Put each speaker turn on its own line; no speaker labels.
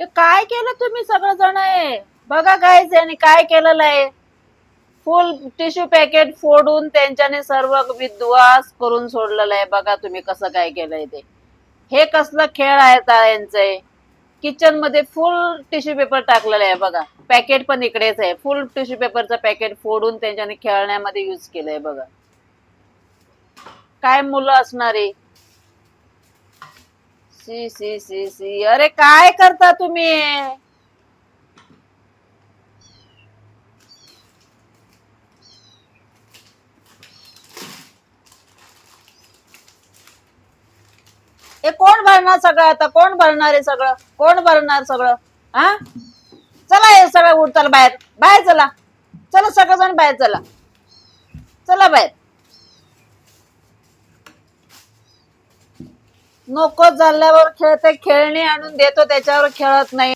ते काय केलं तुम्ही सगळेजण आहे बघा काय यांनी काय केलेलं आहे. फुल टिश्यू पॅकेट फोडून त्यांच्याने सर्व विध्वंस करून सोडलेलं आहे. बघा तुम्ही कसं काय केलंय ते. हे कसलं खेळ आहेत यांचे. किचन मध्ये फुल टिश्यू पेपर टाकलेला आहे बघा. पॅकेट पण इकडेच आहे. फुल टिश्यू पेपरचं पॅकेट फोडून त्यांच्याने खेळण्यामध्ये युज केलंय बघा. काय मुलं असणारे. सी सी सी सी अरे काय करता तुम्ही. हे कोण भरणार सगळं आता. कोण भरणार आहे सगळं. कोण भरणार सगळं. हा चला हे सगळं उठ चला बाहेर. बाहेर चला. चला सगळेजण बाहेर चला. चला बाहेर. नको झाल्यावर खेळते. खेळणी आणून देतो त्याच्यावर खेळत नाही.